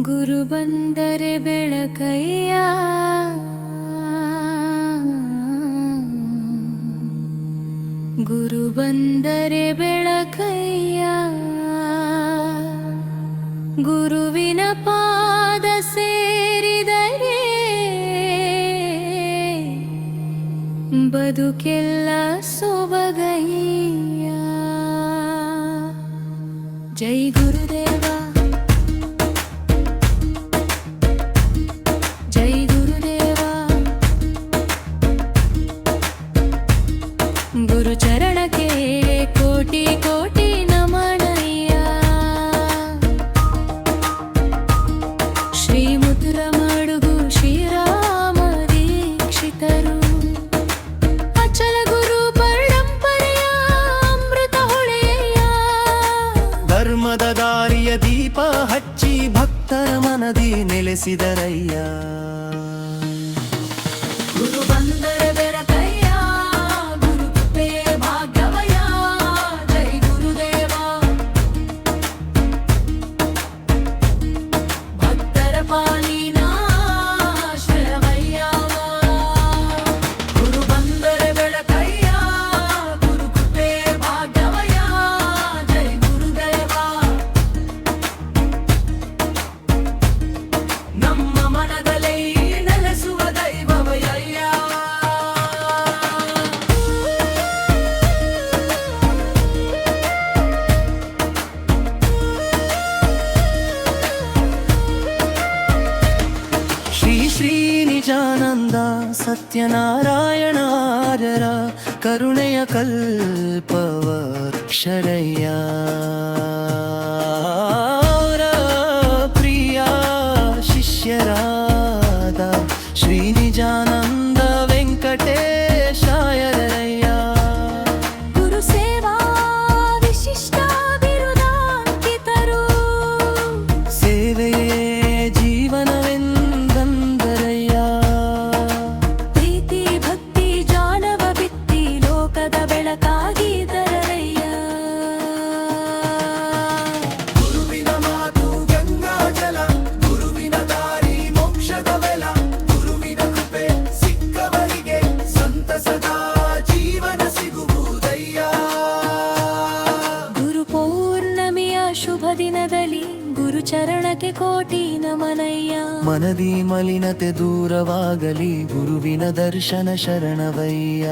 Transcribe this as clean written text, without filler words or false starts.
ಗುರು ಬಂದರೆ ಬೆಳಕಯ್ಯ, ಗುರು ಬಂದರೆ ಬೆಳಕಯ್ಯ, ಗುರುವಿನ ಪಾದ ಸೇರಿದರೆ ಬದುಕೆಲ್ಲ ಸೊಬಗಯ್ಯ. ಜೈ ಗುರುದೇವ, ಜೈ ಗುರುದೇವ, ಗುರು ಚರಣಕ್ಕೆ ಕೋಟಿ ಕೋಟಿ ನಮನಯ್ಯ. ಶ್ರೀ ಮುದ್ರಮಡುಗು ಶ್ರೀರಾಮ ದೀಕ್ಷಿತರು, ಅಚಲ ಗುರು ಪರಂಪರೆಯ ಅಮೃತ ಹೊಳೆಯ. ಧರ್ಮದ ದಾರಿಯ ದೀಪ ಹಚ್ಚಿ ಭಕ್ತರ ಮನದಿ ನೆಲೆಸಿದರಯ್ಯ. ಗುರು ಬಂದರೆ ಬೆಳಕಯ್ಯ, ಗುರು ಕೃಪೆ ಭಾಗ್ಯವಯ್ಯ. ಜೈ ಗುರುದೇವ, ಭಕ್ತರ ಪಾಲಿನ ಆಶ್ರಯವಯ್ಯ. ಗುರು ಬಂದರೆ ಬೆಳಕಯ್ಯ, ಗುರು ಕೃಪೆ ಭಾಗ್ಯವಯ್ಯ. ಜೈ ಗುರುದೇವ, ನಮ್ಮ ಮನದಲ್ಲಿ ನೆಲೆಸುವ ದೈವವಯ್ಯ. ಶ್ರೀ ಶ್ರೀ ನಿಜಾನಂದ ಸತ್ಯನಾರಾಯಣ ಆರ್ಯರ ಕರುಣೆಯ ಕಲ್ಪವೃಕ್ಷರಯ್ಯ. ಅವರ ಪ್ರಿಯ ಶಿಷ್ಯರಾದ ಶ್ರೀ ನಿಜಾನಂದ ವೆಂಕಟೇಶಾಯರಯ್ಯ. ಗುರು ಸೇವಾ ವಿಶಿಷ್ಟ ಬಿರುದಾಂಕಿತರು, ಸೇವೆಯೇ ಜೀವನವೆಂದಂದರಯ್ಯ. ಪ್ರೀತಿ ಭಕ್ತಿ ಜಾಣವ ಬಿತ್ತಿ ಲೋಕದ ಬೆಳಕಾಗಿದರಯ್ಯ. ಗುರುವಿನ ಮಾತು ಗಂಗಾಜಲ, ಗುರುವಿನ ದಾರಿ ಮೋಕ್ಷದ ಬೆಲ. ಗುರುವಿನ ಕೃಪೆ ಸಿಕ್ಕವರಿಗೆ ಸಂತಸದ ಜೀವನ ಸಿಗುವುದಯ್ಯ. ಗುರು ಪೌರ್ಣಮಿಯ ಶುಭ ದಿನದಲ್ಲಿ ಗುರು ಚರಣಕ್ಕೆ ಕೋಟಿ ನಮನಯ್ಯ. ಮನದಿ ಮಲಿನತೆ ದೂರವಾಗಲಿ, ಗುರುವಿನ ದರ್ಶನ ಶರಣವಯ್ಯ.